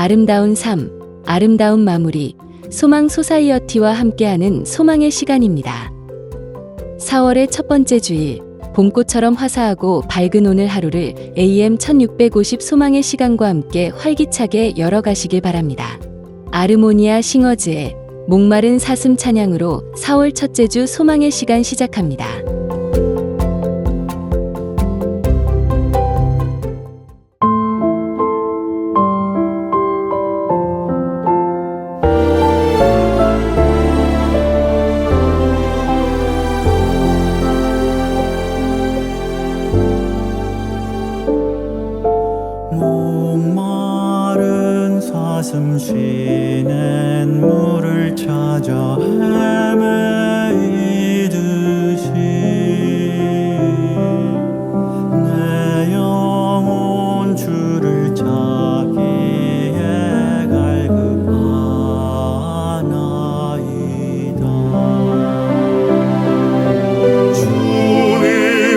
아름다운 삶, 아름다운 마무리, 소망 소사이어티와 함께하는 소망의 시간입니다. 4월의 첫 번째 주일, 봄꽃처럼 화사하고 밝은 오늘 하루를 AM 1650 소망의 시간과 함께 활기차게 열어가시길 바랍니다. 아르모니아 싱어즈의 목마른 사슴 찬양으로 4월 첫째 주 소망의 시간 시작합니다. 목마른 사슴 쉬는 물을 찾아 헤매이듯이 내 영혼 주를 찾기에 갈급하나이다.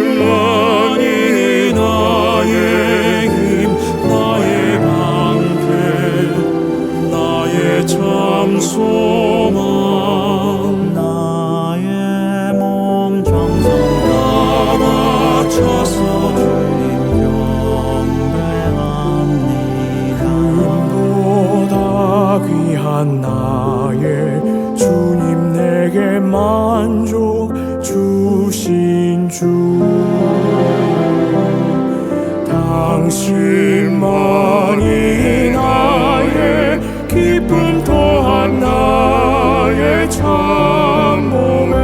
주님만이 나의 참 소망, 나의 몸 정성 다 바쳐서 주님 경배합니다. 보다 귀한 나의 주님 내게 만족 주신 주, 당신만이 나의 기쁨 또한 나의 참 몸에,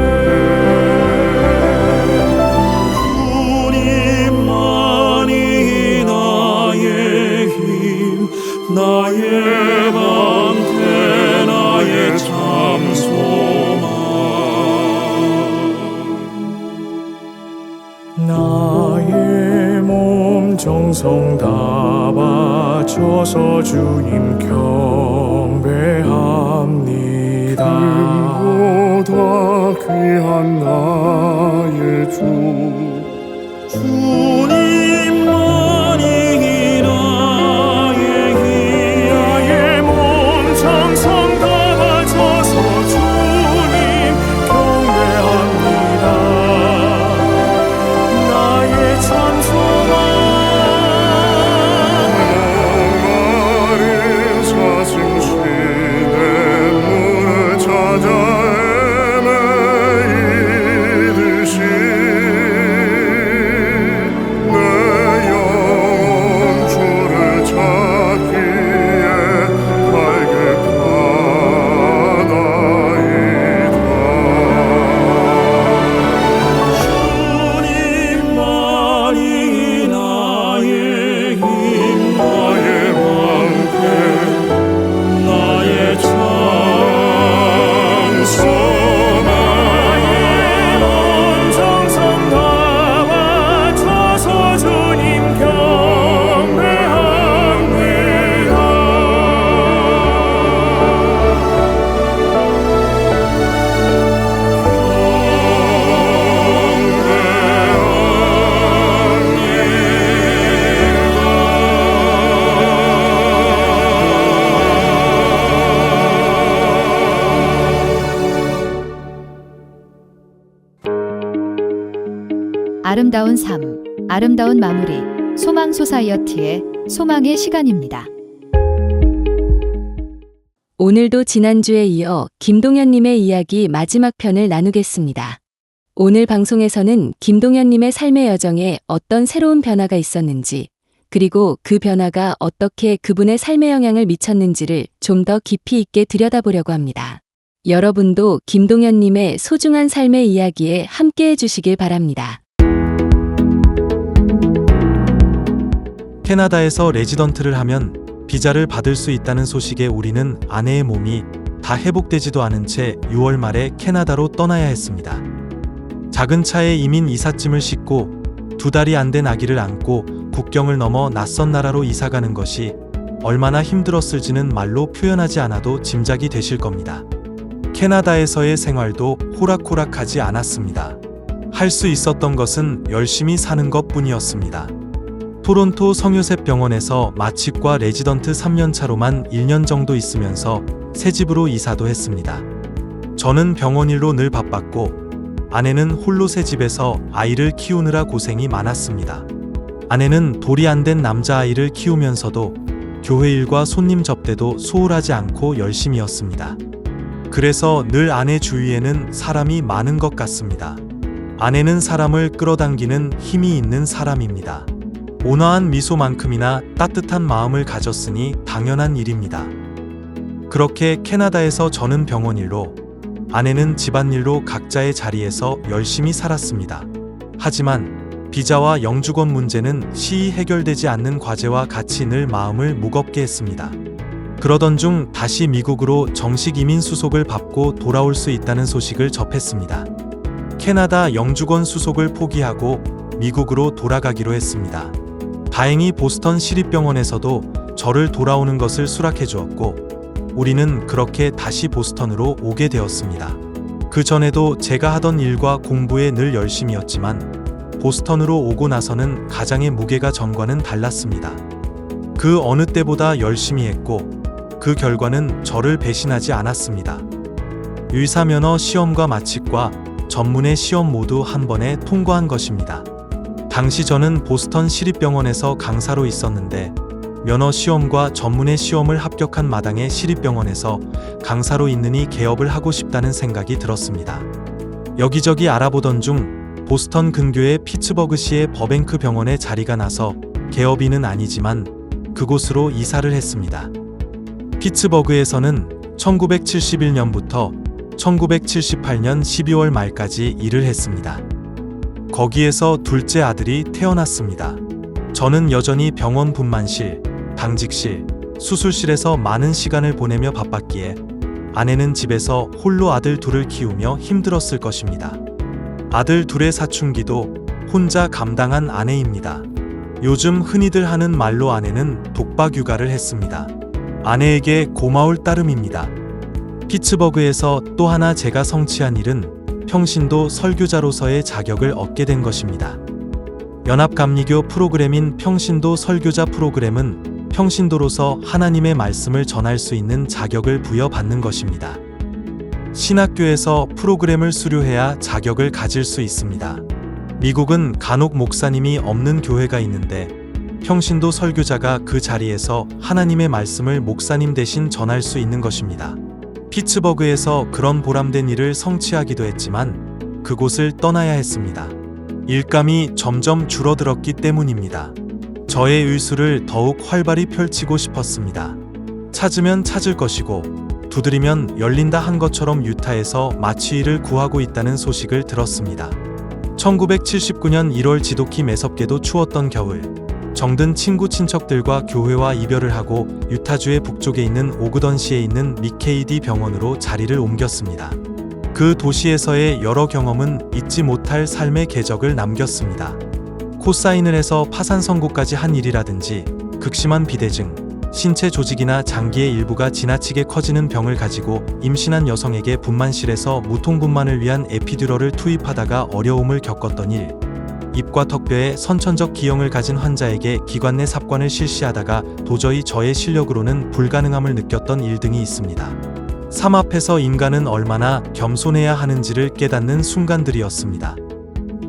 주님만이 나의 힘, 나의 방패, 나의 참 소망. 나의 몸 정성 다 바쳐서 주님 경배합니다. 금보다 귀한 나의 주, 주님만이 나의 힘, 나의 몸 정성 다 바쳐서 주님 경배합니다. 나의 참 소망, 목마른 사슴 쉬는 물을 찾아 헤매이듯이 내 영혼 주를 찾기에 갈급하나이다. 주님만이 나의 힘, 나의 방패, 나의 참 소망. 몸 정성 다 바쳐서 주님 경배합니다. 아름다운 삶, 아름다운 마무리, 소망 소사이어티의 소망의 시간입니다. 오늘도 지난주에 이어 김동현님의 이야기 마지막 편을 나누겠습니다. 오늘 방송에서는 김동현님의 삶의 여정에 어떤 새로운 변화가 있었는지, 그리고 그 변화가 어떻게 그분의 삶에 영향을 미쳤는지를 좀 더 깊이 있게 들여다보려고 합니다. 여러분도 김동현님의 소중한 삶의 이야기에 함께해 주시길 바랍니다. 캐나다에서 레지던트를 하면 비자를 받을 수 있다는 소식에 우리는 아내의 몸이 다 회복되지도 않은 채 6월 말에 캐나다로 떠나야 했습니다. 작은 차에 이민 이삿짐을 싣고 2달이 안 된 아기를 안고 국경을 넘어 낯선 나라로 이사가는 것이 얼마나 힘들었을지는 말로 표현하지 않아도 짐작이 되실 겁니다. 캐나다에서의 생활도 호락호락하지 않았습니다. 할 수 있었던 것은 열심히 사는 것 뿐이었습니다. 토론토 성요셉 병원에서 마취과 레지던트 3년차로만 1년 정도 있으면서 새 집으로 이사도 했습니다. 저는 병원 일로 늘 바빴고 아내는 홀로 새 집에서 아이를 키우느라 고생이 많았습니다. 아내는 돌이 안 된 남자아이를 키우면서도 교회 일과 손님 접대도 소홀하지 않고 열심히였습니다. 그래서 늘 아내 주위에는 사람이 많은 것 같습니다. 아내는 사람을 끌어당기는 힘이 있는 사람입니다. 온화한 미소만큼이나 따뜻한 마음을 가졌으니 당연한 일입니다. 그렇게 캐나다에서 저는 병원 일로, 아내는 집안일로 각자의 자리에서 열심히 살았습니다. 하지만 비자와 영주권 문제는 시히 해결되지 않는 과제와 같이 늘 마음을 무겁게 했습니다. 그러던 중 다시 미국으로 정식 이민 수속을 받고 돌아올 수 있다는 소식을 접했습니다. 캐나다 영주권 수속을 포기하고 미국으로 돌아가기로 했습니다. 다행히 보스턴 시립병원에서도 저를 돌아오는 것을 수락해 주었고 우리는 그렇게 다시 보스턴으로 오게 되었습니다. 그 전에도 제가 하던 일과 공부에 늘 열심이었지만 보스턴으로 오고 나서는 가장의 무게가 전과는 달랐습니다. 그 어느 때보다 열심히 했고 그 결과는 저를 배신하지 않았습니다. 의사면허 시험과 마취과 전문의 시험 모두 한 번에 통과한 것입니다. 당시 저는 보스턴 시립병원에서 강사로 있었는데 면허 시험과 전문의 시험을 합격한 마당에 시립병원에서 강사로 있느니 개업을 하고 싶다는 생각이 들었습니다. 여기저기 알아보던 중 보스턴 근교의 피츠버그시의 버뱅크 병원에 자리가 나서 개업인은 아니지만 그곳으로 이사를 했습니다. 피츠버그에서는 1971년부터 1978년 12월 말까지 일을 했습니다. 거기에서 둘째 아들이 태어났습니다. 저는 여전히 병원 분만실, 당직실, 수술실에서 많은 시간을 보내며 바빴기에 아내는 집에서 홀로 아들 둘을 키우며 힘들었을 것입니다. 아들 둘의 사춘기도 혼자 감당한 아내입니다. 요즘 흔히들 하는 말로 아내는 독박 육아를 했습니다. 아내에게 고마울 따름입니다. 피츠버그에서 또 하나 제가 성취한 일은 평신도 설교자로서의 자격을 얻게 된 것입니다. 연합감리교 프로그램인 평신도 설교자 프로그램은 평신도로서 하나님의 말씀을 전할 수 있는 자격을 부여받는 것입니다. 신학교에서 프로그램을 수료해야 자격을 가질 수 있습니다. 미국은 간혹 목사님이 없는 교회가 있는데 평신도 설교자가 그 자리에서 하나님의 말씀을 목사님 대신 전할 수 있는 것입니다. 피츠버그에서 그런 보람된 일을 성취하기도 했지만 그곳을 떠나야 했습니다. 일감이 점점 줄어들었기 때문입니다. 저의 의술을 더욱 활발히 펼치고 싶었습니다. 찾으면 찾을 것이고 두드리면 열린다 한 것처럼 유타에서 마취일을 구하고 있다는 소식을 들었습니다. 1979년 1월 지독히 매섭게도 추웠던 겨울, 정든 친구 친척들과 교회와 이별을 하고 유타주의 북쪽에 있는 오그던시에 있는 미케이디 병원으로 자리를 옮겼습니다. 그 도시에서의 여러 경험은 잊지 못할 삶의 궤적을 남겼습니다. 코사인을 해서 파산 선고까지 한 일이라든지 극심한 비대증, 신체 조직이나 장기의 일부가 지나치게 커지는 병을 가지고 임신한 여성에게 분만실에서 무통분만을 위한 에피듀럴을 투입하다가 어려움을 겪었던 일, 입과 턱뼈에 선천적 기형을 가진 환자에게 기관 내 삽관을 실시하다가 도저히 저의 실력으로는 불가능함을 느꼈던 일 등이 있습니다. 삶 앞에서 인간은 얼마나 겸손해야 하는지를 깨닫는 순간들이었습니다.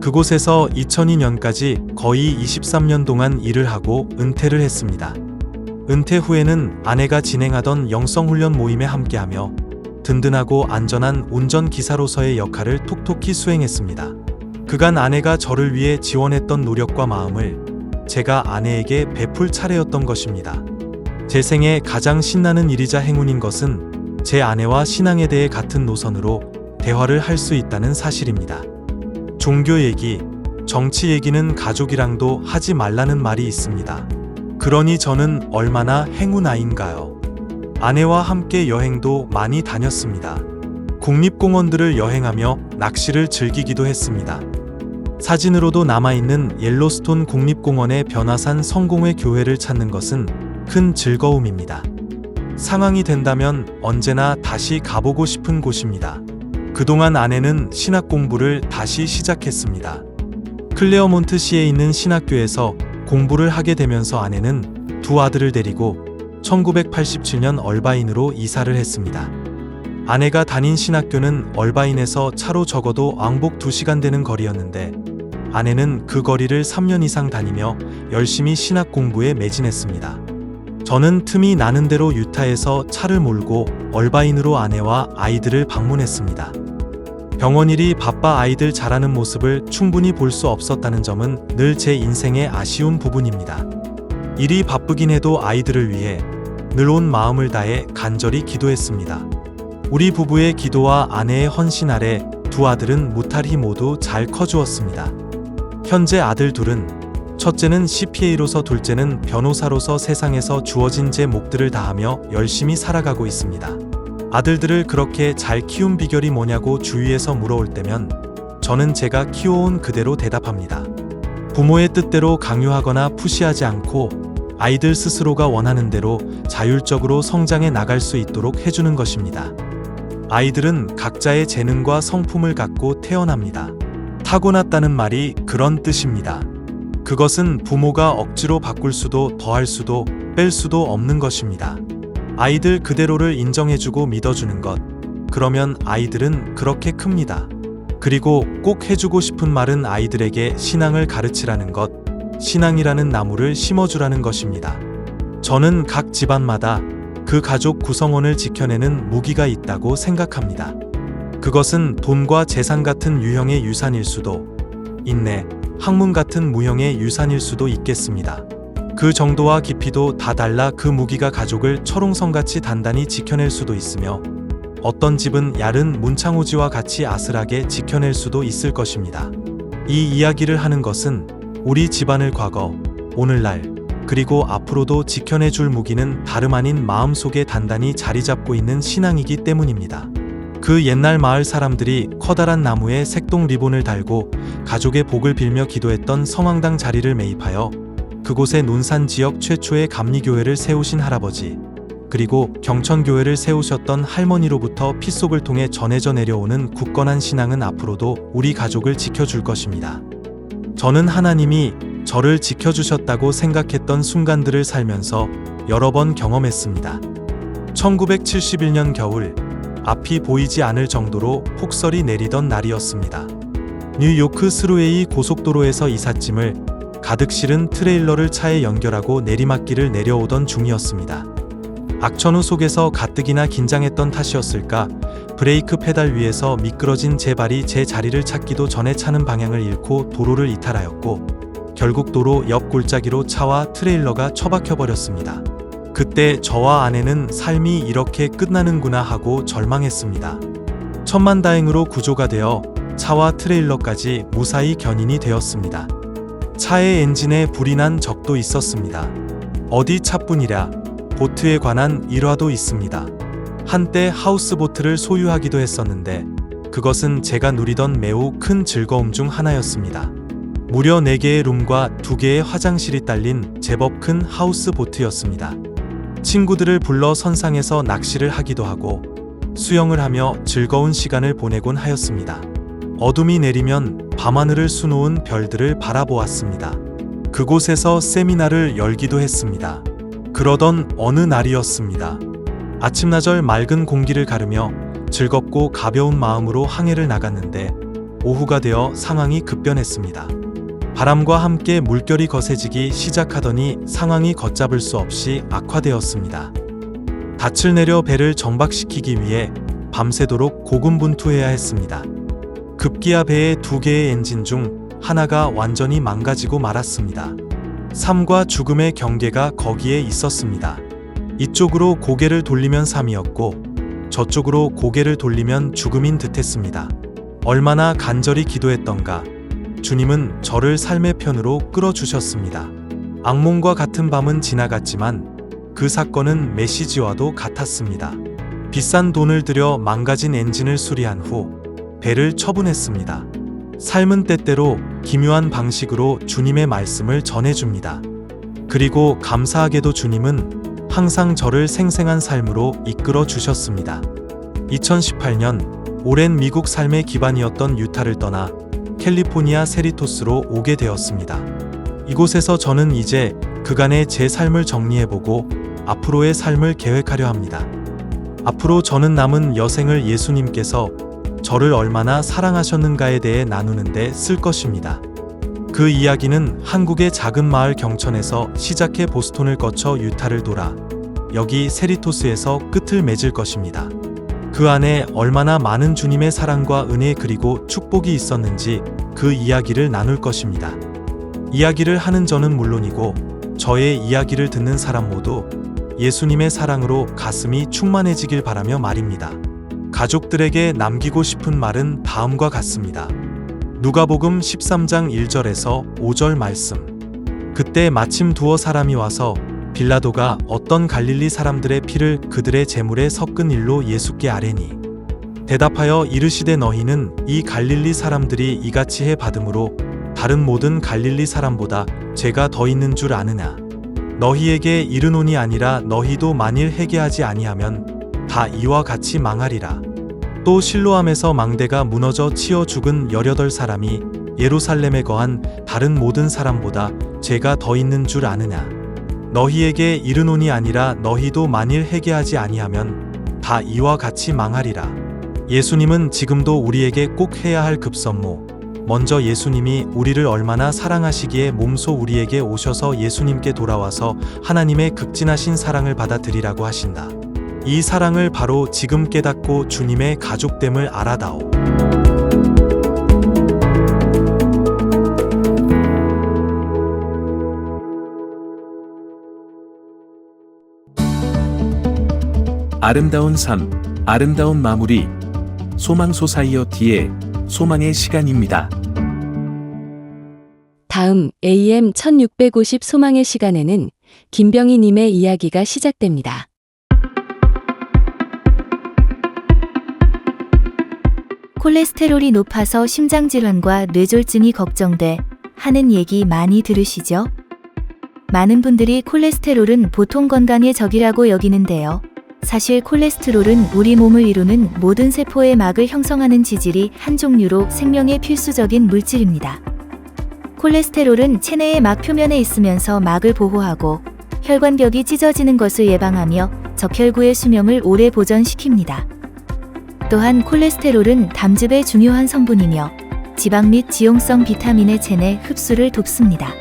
그곳에서 2002년까지 거의 23년 동안 일을 하고 은퇴를 했습니다. 은퇴 후에는 아내가 진행하던 영성훈련 모임에 함께하며 든든하고 안전한 운전기사로서의 역할을 톡톡히 수행했습니다. 그간 아내가 저를 위해 지원했던 노력과 마음을 제가 아내에게 베풀 차례였던 것입니다. 제 생애 가장 신나는 일이자 행운인 것은 제 아내와 신앙에 대해 같은 노선으로 대화를 할 수 있다는 사실입니다. 종교 얘기, 정치 얘기는 가족이랑도 하지 말라는 말이 있습니다. 그러니 저는 얼마나 행운아인가요? 아내와 함께 여행도 많이 다녔습니다. 국립공원들을 여행하며 낚시를 즐기기도 했습니다. 사진으로도 남아있는 옐로스톤 국립공원의 변화산 성공회 교회를 찾는 것은 큰 즐거움입니다. 상황이 된다면 언제나 다시 가보고 싶은 곳입니다. 그동안 아내는 신학 공부를 다시 시작했습니다. 클레어몬트시에 있는 신학교에서 공부를 하게 되면서 아내는 두 아들을 데리고 1987년 얼바인으로 이사를 했습니다. 아내가 다닌 신학교는 얼바인에서 차로 적어도 왕복 2시간 되는 거리였는데 아내는 그 거리를 3년 이상 다니며 열심히 신학 공부에 매진했습니다. 저는 틈이 나는 대로 유타에서 차를 몰고 얼바인으로 아내와 아이들을 방문했습니다. 병원 일이 바빠 아이들 자라는 모습을 충분히 볼 수 없었다는 점은 늘 제 인생의 아쉬운 부분입니다. 일이 바쁘긴 해도 아이들을 위해 늘 온 마음을 다해 간절히 기도했습니다. 우리 부부의 기도와 아내의 헌신 아래 두 아들은 무탈히 모두 잘 커주었습니다. 현재 아들 둘은 첫째는 CPA로서 둘째는 변호사로서 세상에서 주어진 제 몫들을 다하며 열심히 살아가고 있습니다. 아들들을 그렇게 잘 키운 비결이 뭐냐고 주위에서 물어올 때면 저는 제가 키워온 그대로 대답합니다. 부모의 뜻대로 강요하거나 푸시하지 않고 아이들 스스로가 원하는 대로 자율적으로 성장해 나갈 수 있도록 해주는 것입니다. 아이들은 각자의 재능과 성품을 갖고 태어납니다. 타고났다는 말이 그런 뜻입니다. 그것은 부모가 억지로 바꿀 수도 더할 수도 뺄 수도 없는 것입니다. 아이들 그대로를 인정해주고 믿어주는 것. 그러면 아이들은 그렇게 큽니다. 그리고 꼭 해주고 싶은 말은 아이들에게 신앙을 가르치라는 것, 신앙이라는 나무를 심어주라는 것입니다. 저는 각 집안마다 그 가족 구성원을 지켜내는 무기가 있다고 생각합니다. 그것은 돈과 재산 같은 유형의 유산일 수도, 인내, 학문 같은 무형의 유산일 수도 있겠습니다. 그 정도와 깊이도 다 달라 그 무기가 가족을 철옹성같이 단단히 지켜낼 수도 있으며 어떤 집은 얇은 문창호지와 같이 아슬하게 지켜낼 수도 있을 것입니다. 이 이야기를 하는 것은 우리 집안을 과거, 오늘날, 그리고 앞으로도 지켜내줄 무기는 다름 아닌 마음속에 단단히 자리 잡고 있는 신앙이기 때문입니다. 그 옛날 마을 사람들이 커다란 나무에 색동 리본을 달고 가족의 복을 빌며 기도했던 성황당 자리를 매입하여 그곳에 논산 지역 최초의 감리교회를 세우신 할아버지, 그리고 경천교회를 세우셨던 할머니로부터 핏속을 통해 전해져 내려오는 굳건한 신앙은 앞으로도 우리 가족을 지켜줄 것입니다. 저는 하나님이 저를 지켜주셨다고 생각했던 순간들을 살면서 여러 번 경험했습니다. 1971년 겨울, 앞이 보이지 않을 정도로 폭설이 내리던 날이었습니다. 뉴요크 스루웨이 고속도로에서 이삿짐을 가득 실은 트레일러를 차에 연결하고 내리막길을 내려오던 중이었습니다. 악천후 속에서 가뜩이나 긴장했던 탓이었을까, 브레이크 페달 위에서 미끄러진 제 발이 제 자리를 찾기도 전에 차는 방향을 잃고 도로를 이탈하였고 결국 도로 옆 골짜기로 차와 트레일러가 처박혀버렸습니다. 그때 저와 아내는 삶이 이렇게 끝나는구나 하고 절망했습니다. 천만다행으로 구조가 되어 차와 트레일러까지 무사히 견인이 되었습니다. 차의 엔진에 불이 난 적도 있었습니다. 어디 차뿐이랴 보트에 관한 일화도 있습니다. 한때 하우스보트를 소유하기도 했었는데 그것은 제가 누리던 매우 큰 즐거움 중 하나였습니다. 무려 4개의 룸과 2개의 화장실이 딸린 제법 큰 하우스보트였습니다. 친구들을 불러 선상에서 낚시를 하기도 하고 수영을 하며 즐거운 시간을 보내곤 하였습니다. 어둠이 내리면 밤하늘을 수놓은 별들을 바라보았습니다. 그곳에서 세미나를 열기도 했습니다. 그러던 어느 날이었습니다. 아침나절 맑은 공기를 가르며 즐겁고 가벼운 마음으로 항해를 나갔는데 오후가 되어 상황이 급변했습니다. 바람과 함께 물결이 거세지기 시작하더니 상황이 걷잡을 수 없이 악화되었습니다. 닻을 내려 배를 정박시키기 위해 밤새도록 고군분투해야 했습니다. 급기야 배의 2개의 엔진 중 하나가 완전히 망가지고 말았습니다. 삶과 죽음의 경계가 거기에 있었습니다. 이쪽으로 고개를 돌리면 삶이었고 저쪽으로 고개를 돌리면 죽음인 듯했습니다. 얼마나 간절히 기도했던가. 주님은 저를 삶의 편으로 끌어주셨습니다. 악몽과 같은 밤은 지나갔지만 그 사건은 메시지와도 같았습니다. 비싼 돈을 들여 망가진 엔진을 수리한 후 배를 처분했습니다. 삶은 때때로 기묘한 방식으로 주님의 말씀을 전해줍니다. 그리고 감사하게도 주님은 항상 저를 생생한 삶으로 이끌어 주셨습니다. 2018년 오랜 미국 삶의 기반이었던 유타를 떠나 캘리포니아 세리토스로 오게 되었습니다. 이곳에서 저는 이제 그간의 제 삶을 정리해보고 앞으로의 삶을 계획하려 합니다. 앞으로 저는 남은 여생을 예수님께서 저를 얼마나 사랑하셨는가에 대해 나누는데 쓸 것입니다. 그 이야기는 한국의 작은 마을 경천에서 시작해 보스턴을 거쳐 유타를 돌아 여기 세리토스에서 끝을 맺을 것입니다. 그 안에 얼마나 많은 주님의 사랑과 은혜 그리고 축복이 있었는지 그 이야기를 나눌 것입니다. 이야기를 하는 저는 물론이고 저의 이야기를 듣는 사람 모두 예수님의 사랑으로 가슴이 충만해지길 바라며 말입니다. 가족들에게 남기고 싶은 말은 다음과 같습니다. 누가복음 13장 1절에서 5절 말씀. 그때 마침 두어 사람이 와서 빌라도가 어떤 갈릴리 사람들의 피를 그들의 제물에 섞은 일로 예수께 아뢰니 대답하여 이르시되 너희는 이 갈릴리 사람들이 이같이 해 받음으로 다른 모든 갈릴리 사람보다 죄가 더 있는 줄 아느냐. 너희에게 이르노니 아니라 너희도 만일 회개하지 아니하면 다 이와 같이 망하리라. 또 실로암에서 망대가 무너져 치어 죽은 18사람이 예루살렘에 거한 다른 모든 사람보다 죄가 더 있는 줄 아느냐. 너희에게 이르노니 아니라 너희도 만일 회개하지 아니하면 다 이와 같이 망하리라. 예수님은 지금도 우리에게 꼭 해야 할 급선무, 먼저 예수님이 우리를 얼마나 사랑하시기에 몸소 우리에게 오셔서 예수님께 돌아와서 하나님의 극진하신 사랑을 받아들이라고 하신다. 이 사랑을 바로 지금 깨닫고 주님의 가족됨을 알아다오. 아름다운 삶, 아름다운 마무리. 소망 소사이어티의 소망의 시간입니다. 다음 AM 1650 소망의 시간에는 김병희님의 이야기가 시작됩니다. 콜레스테롤이 높아서 심장질환과 뇌졸중이 걱정돼 하는 얘기 많이 들으시죠? 많은 분들이 콜레스테롤은 보통 건강의 적이라고 여기는데요. 사실 콜레스테롤은 우리 몸을 이루는 모든 세포의 막을 형성하는 지질이 한 종류로 생명에 필수적인 물질입니다. 콜레스테롤은 체내의 막 표면에 있으면서 막을 보호하고 혈관벽이 찢어지는 것을 예방하며 적혈구의 수명을 오래 보전시킵니다. 또한 콜레스테롤은 담즙의 중요한 성분이며 지방 및 지용성 비타민의 체내 흡수를 돕습니다.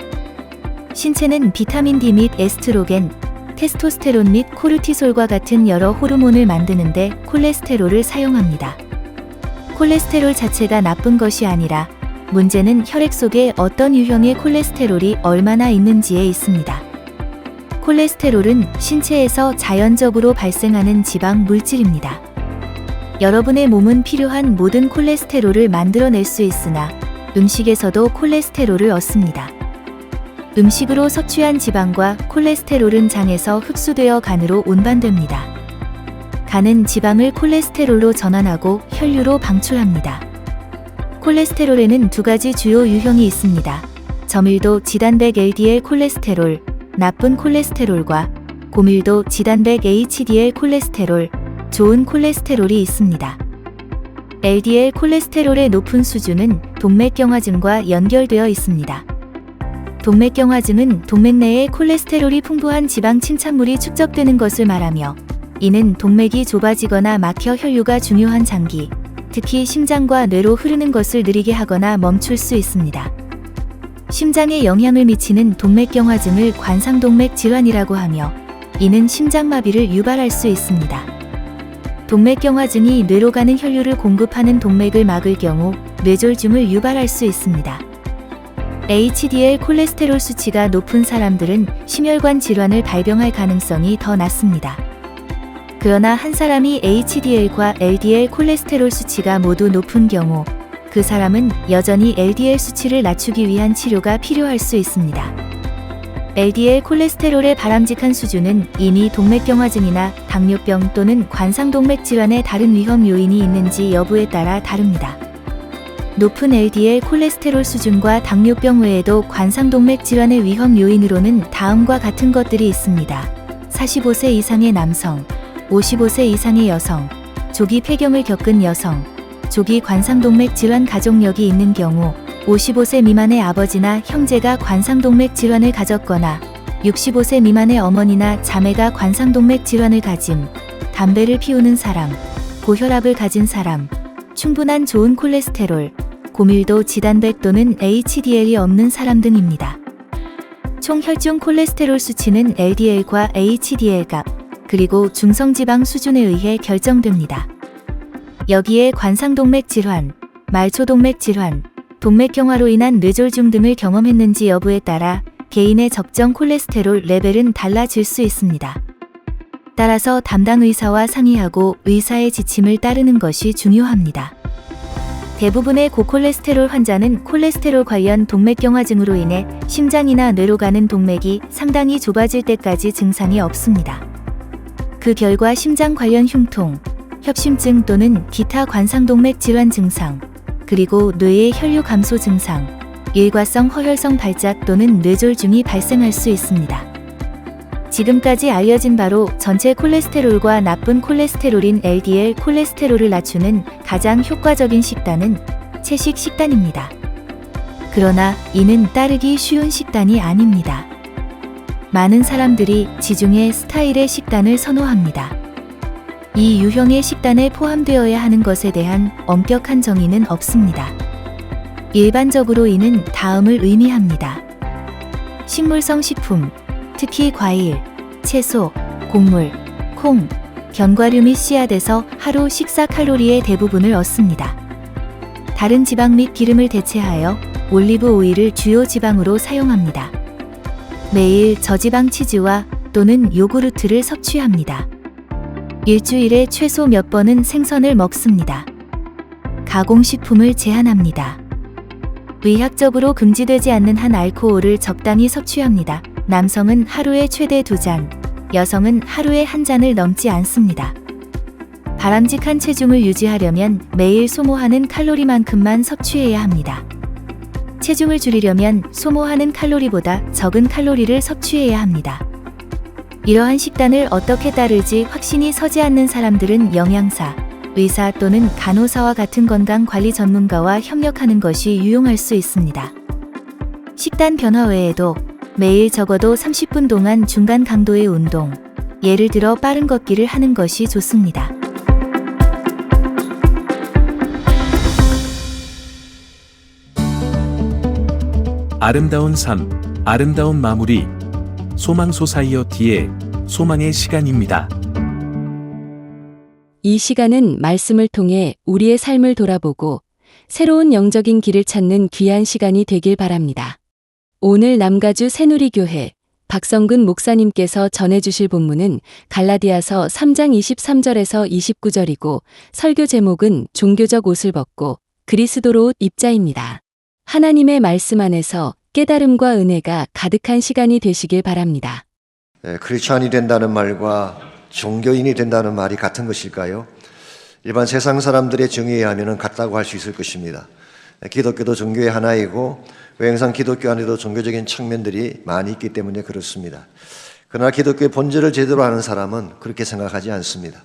신체는 비타민 D 및 에스트로겐, 테스토스테론 및 코르티솔과 같은 여러 호르몬을 만드는데 콜레스테롤을 사용합니다. 콜레스테롤 자체가 나쁜 것이 아니라 문제는 혈액 속에 어떤 유형의 콜레스테롤이 얼마나 있는지에 있습니다. 콜레스테롤은 신체에서 자연적으로 발생하는 지방 물질입니다. 여러분의 몸은 필요한 모든 콜레스테롤을 만들어낼 수 있으나 음식에서도 콜레스테롤을 얻습니다. 음식으로 섭취한 지방과 콜레스테롤은 장에서 흡수되어 간으로 운반됩니다. 간은 지방을 콜레스테롤로 전환하고 혈류로 방출합니다. 콜레스테롤에는 두 가지 주요 유형이 있습니다. 저밀도 지단백 LDL 콜레스테롤, 나쁜 콜레스테롤과 고밀도 지단백 HDL 콜레스테롤, 좋은 콜레스테롤이 있습니다. LDL 콜레스테롤의 높은 수준은 동맥경화증과 연결되어 있습니다. 동맥경화증은 동맥 내에 콜레스테롤이 풍부한 지방 침착물이 축적되는 것을 말하며 이는 동맥이 좁아지거나 막혀 혈류가 중요한 장기, 특히 심장과 뇌로 흐르는 것을 느리게 하거나 멈출 수 있습니다. 심장에 영향을 미치는 동맥경화증을 관상동맥 질환이라고 하며 이는 심장마비를 유발할 수 있습니다. 동맥경화증이 뇌로 가는 혈류를 공급하는 동맥을 막을 경우 뇌졸중을 유발할 수 있습니다. HDL 콜레스테롤 수치가 높은 사람들은 심혈관 질환을 발병할 가능성이 더 낮습니다. 그러나 한 사람이 HDL과 LDL 콜레스테롤 수치가 모두 높은 경우 그 사람은 여전히 LDL 수치를 낮추기 위한 치료가 필요할 수 있습니다. LDL 콜레스테롤의 바람직한 수준은 이미 동맥경화증이나 당뇨병 또는 관상동맥 질환의 다른 위험 요인이 있는지 여부에 따라 다릅니다. 높은 LDL 콜레스테롤 수준과 당뇨병 외에도 관상동맥 질환의 위험 요인으로는 다음과 같은 것들이 있습니다. 45세 이상의 남성, 55세 이상의 여성, 조기 폐경을 겪은 여성, 조기 관상동맥 질환 가족력이 있는 경우, 55세 미만의 아버지나 형제가 관상동맥 질환을 가졌거나 65세 미만의 어머니나 자매가 관상동맥 질환을 가짐, 담배를 피우는 사람, 고혈압을 가진 사람, 충분한 좋은 콜레스테롤, 고밀도 지단백 또는 HDL이 없는 사람 등입니다. 총 혈중 콜레스테롤 수치는 LDL과 HDL 값, 그리고 중성지방 수준에 의해 결정됩니다. 여기에 관상동맥 질환, 말초동맥 질환, 동맥경화로 인한 뇌졸중 등을 경험했는지 여부에 따라 개인의 적정 콜레스테롤 레벨은 달라질 수 있습니다. 따라서 담당 의사와 상의하고 의사의 지침을 따르는 것이 중요합니다. 대부분의 고콜레스테롤 환자는 콜레스테롤 관련 동맥경화증으로 인해 심장이나 뇌로 가는 동맥이 상당히 좁아질 때까지 증상이 없습니다. 그 결과 심장 관련 흉통, 협심증 또는 기타 관상동맥 질환 증상, 그리고 뇌의 혈류 감소 증상, 일과성 허혈성 발작 또는 뇌졸중이 발생할 수 있습니다. 지금까지 알려진 바로 전체 콜레스테롤과 나쁜 콜레스테롤인 LDL 콜레스테롤을 낮추는 가장 효과적인 식단은 채식 식단입니다. 그러나 이는 따르기 쉬운 식단이 아닙니다. 많은 사람들이 지중해 스타일의 식단을 선호합니다. 이 유형의 식단에 포함되어야 하는 것에 대한 엄격한 정의는 없습니다. 일반적으로 이는 다음을 의미합니다. 식물성 식품, 특히 과일, 채소, 곡물, 콩, 견과류 및 씨앗에서 하루 식사 칼로리의 대부분을 얻습니다. 다른 지방 및 기름을 대체하여 올리브 오일을 주요 지방으로 사용합니다. 매일 저지방 치즈와 또는 요구르트를 섭취합니다. 일주일에 최소 몇 번은 생선을 먹습니다. 가공식품을 제한합니다. 의학적으로 금지되지 않는 한 알코올을 적당히 섭취합니다. 남성은 하루에 최대 2잔, 여성은 하루에 1잔을 넘지 않습니다. 바람직한 체중을 유지하려면 매일 소모하는 칼로리만큼만 섭취해야 합니다. 체중을 줄이려면 소모하는 칼로리보다 적은 칼로리를 섭취해야 합니다. 이러한 식단을 어떻게 따를지 확신이 서지 않는 사람들은 영양사, 의사 또는 간호사와 같은 건강관리 전문가와 협력하는 것이 유용할 수 있습니다. 식단 변화 외에도 매일 적어도 30분 동안 중간 강도의 운동, 예를 들어 빠른 걷기를 하는 것이 좋습니다. 아름다운 삶, 아름다운 마무리. 소망 소사이어티의 소망의 시간입니다. 이 시간은 말씀을 통해 우리의 삶을 돌아보고 새로운 영적인 길을 찾는 귀한 시간이 되길 바랍니다. 오늘 남가주 새누리교회 박성근 목사님께서 전해주실 본문은 갈라디아서 3장 23절에서 29절이고 설교 제목은 종교적 옷을 벗고 그리스도로 옷 입자입니다. 하나님의 말씀 안에서 깨달음과 은혜가 가득한 시간이 되시길 바랍니다. 크리스찬이 된다는 말과 종교인이 된다는 말이 같은 것일까요? 일반 세상 사람들의 정의에 하면 같다고 할 수 있을 것입니다. 기독교도 종교의 하나이고 외형상 기독교 안에도 종교적인 측면들이 많이 있기 때문에 그렇습니다. 그러나 기독교의 본질을 제대로 아는 사람은 그렇게 생각하지 않습니다.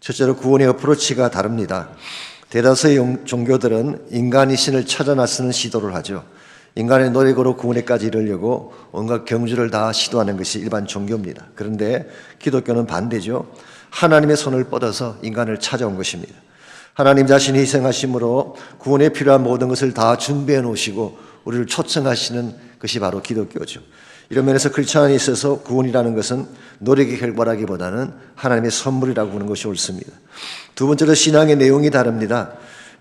첫째로 구원의 어프로치가 다릅니다. 대다수의 종교들은 인간이 신을 찾아 나서는 시도를 하죠. 인간의 노력으로 구원에까지 이르려고 온갖 경주를 다 시도하는 것이 일반 종교입니다. 그런데 기독교는 반대죠. 하나님의 손을 뻗어서 인간을 찾아온 것입니다. 하나님 자신이 희생하심으로 구원에 필요한 모든 것을 다 준비해 놓으시고 우리를 초청하시는 것이 바로 기독교죠. 이런 면에서 크리스찬에 있어서 구원이라는 것은 노력의 결과라기보다는 하나님의 선물이라고 보는 것이 옳습니다. 두 번째로 신앙의 내용이 다릅니다.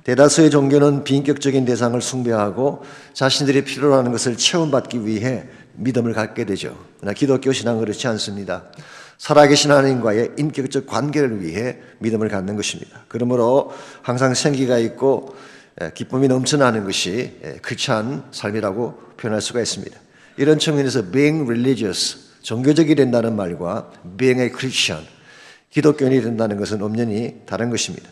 대다수의 종교는 비인격적인 대상을 숭배하고 자신들이 필요로 하는 것을 체험받기 위해 믿음을 갖게 되죠. 그러나 기독교 신앙은 그렇지 않습니다. 살아계신 하나님과의 인격적 관계를 위해 믿음을 갖는 것입니다. 그러므로 항상 생기가 있고 기쁨이 넘쳐나는 것이 크리스찬 삶이라고 표현할 수가 있습니다. 이런 측면에서 being religious, 종교적이 된다는 말과 being a Christian, 기독교인이 된다는 것은 엄연히 다른 것입니다.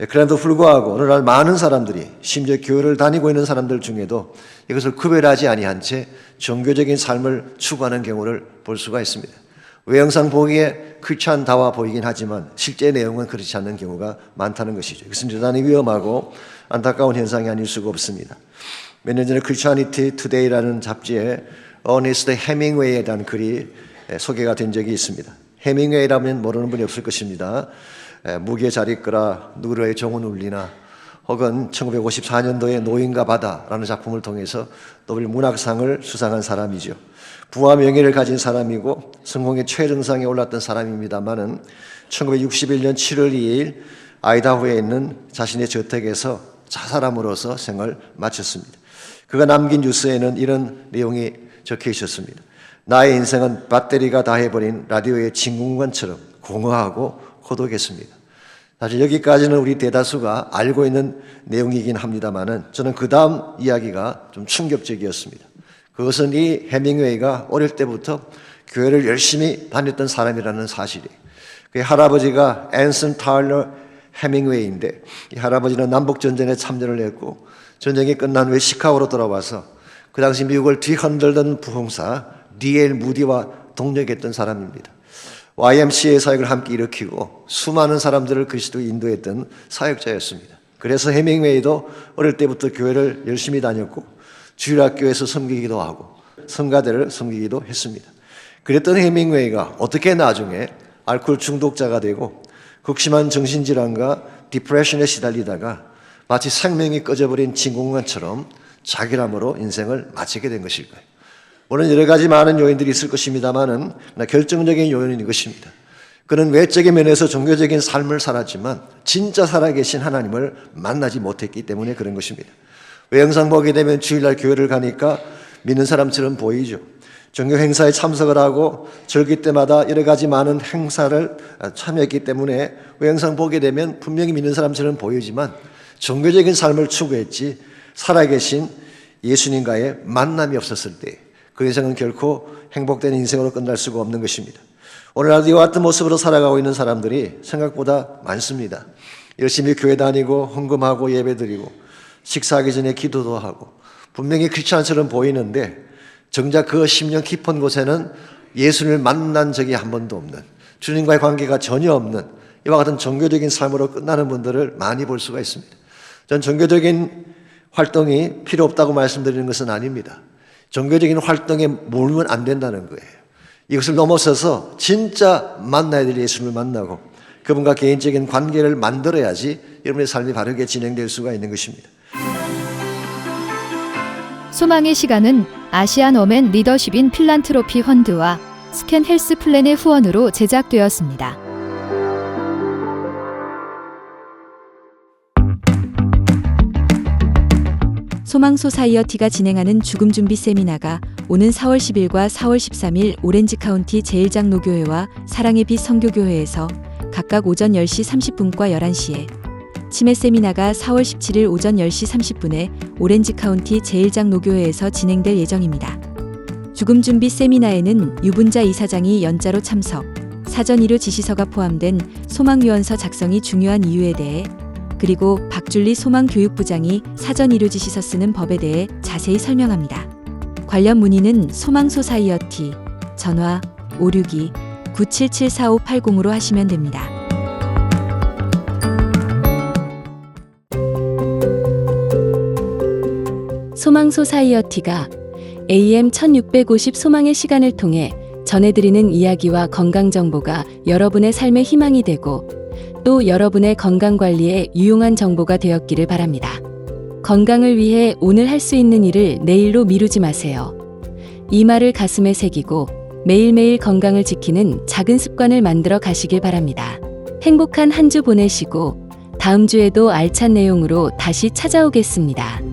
그럼에도 불구하고 어느 날 많은 사람들이 심지어 교회를 다니고 있는 사람들 중에도 이것을 구별하지 아니한 채 종교적인 삶을 추구하는 경우를 볼 수가 있습니다. 외형상 보기에 크리스찬다워 보이긴 하지만 실제 내용은 그렇지 않는 경우가 많다는 것이죠. 이것은 대단히 위험하고 안타까운 현상이 아닐 수가 없습니다. 몇 년 전에 Christianity Today라는 잡지에 어니스트 해밍웨이에 대한 글이 소개가 된 적이 있습니다. 해밍웨이라면 모르는 분이 없을 것입니다. 무게 잘 이끌어 누구의 종은 울리나, 혹은 1954년도에 노인과 바다라는 작품을 통해서 노벨 문학상을 수상한 사람이죠. 부와 명예를 가진 사람이고 성공의 최정상에 올랐던 사람입니다만은 1961년 7월 2일 아이다호에 있는 자신의 저택에서 자살함으로써 생을 마쳤습니다. 그가 남긴 뉴스에는 이런 내용이 적혀 있었습니다. 나의 인생은 배터리가 다해버린 라디오의 진공관처럼 공허하고 고독했습니다. 사실 여기까지는 우리 대다수가 알고 있는 내용이긴 합니다만은 저는 그 다음 이야기가 좀 충격적이었습니다. 그것은 이 해밍웨이가 어릴 때부터 교회를 열심히 다녔던 사람이라는 사실이에요. 그의 할아버지가 앤슨 타일러 해밍웨이인데, 이 할아버지는 남북전쟁에 참전을 했고 전쟁이 끝난 후에 시카고로 돌아와서 그 당시 미국을 뒤흔들던 부흥사 D.L. 무디와 동력했던 사람입니다. YMCA 사역을 함께 일으키고 수많은 사람들을 그리스도에 인도했던 사역자였습니다. 그래서 해밍웨이도 어릴 때부터 교회를 열심히 다녔고 주일학교에서 섬기기도 하고 성가대를 섬기기도 했습니다. 그랬던 해밍웨이가 어떻게 나중에 알코올 중독자가 되고 극심한 정신질환과 디프레션에 시달리다가 마치 생명이 꺼져버린 진공관처럼 자결함으로 인생을 마치게 된 것일까요? 물론 여러 가지 많은 요인들이 있을 것입니다만은 결정적인 요인은 이것입니다. 그는 외적인 면에서 종교적인 삶을 살았지만 진짜 살아계신 하나님을 만나지 못했기 때문에 그런 것입니다. 외형상 보게 되면 주일날 교회를 가니까 믿는 사람처럼 보이죠. 종교 행사에 참석을 하고 절기 때마다 여러 가지 많은 행사를 참여했기 때문에 외형상 보게 되면 분명히 믿는 사람처럼 보이지만 종교적인 삶을 추구했지 살아계신 예수님과의 만남이 없었을 때 그 인생은 결코 행복된 인생으로 끝날 수가 없는 것입니다. 오늘날도 이와 같은 모습으로 살아가고 있는 사람들이 생각보다 많습니다. 열심히 교회 다니고 헌금하고 예배드리고 식사하기 전에 기도도 하고 분명히 크리스찬처럼 보이는데 정작 그 심령 깊은 곳에는 예수를 만난 적이 한 번도 없는, 주님과의 관계가 전혀 없는 이와 같은 종교적인 삶으로 끝나는 분들을 많이 볼 수가 있습니다. 전 종교적인 활동이 필요 없다고 말씀드리는 것은 아닙니다. 종교적인 활동에 몰면 안 된다는 거예요. 이것을 넘어서서 진짜 만나야 될 예수를 만나고 그분과 개인적인 관계를 만들어야지 여러분의 삶이 바르게 진행될 수가 있는 것입니다. 소망의 시간은 아시안 어멘 리더십인 필란트로피 펀드와 스캔 헬스 플랜의 후원으로 제작되었습니다. 소망소사이어티가 진행하는 죽음 준비 세미나가 오는 4월 10일과 4월 13일 오렌지 카운티 제1장로교회와 사랑의 빛 선교교회에서 각각 오전 10시 30분과 11시에, 치매 세미나가 4월 17일 오전 10시 30분에 오렌지 카운티 제1장로교회에서 진행될 예정입니다. 죽음 준비 세미나에는 유분자 이사장이 연자로 참석, 사전 이료 지시서가 포함된 소망유언서 작성이 중요한 이유에 대해, 그리고 박줄리 소망교육부장이 사전 이료 지시서 쓰는 법에 대해 자세히 설명합니다. 관련 문의는 소망소사이어티 전화 562-977-4580으로 하시면 됩니다. 소망소사이어티가 AM 1650 소망의 시간을 통해 전해드리는 이야기와 건강정보가 여러분의 삶의 희망이 되고 또 여러분의 건강관리에 유용한 정보가 되었기를 바랍니다. 건강을 위해 오늘 할 수 있는 일을 내일로 미루지 마세요. 이 말을 가슴에 새기고 매일매일 건강을 지키는 작은 습관을 만들어 가시길 바랍니다. 행복한 한 주 보내시고 다음 주에도 알찬 내용으로 다시 찾아오겠습니다.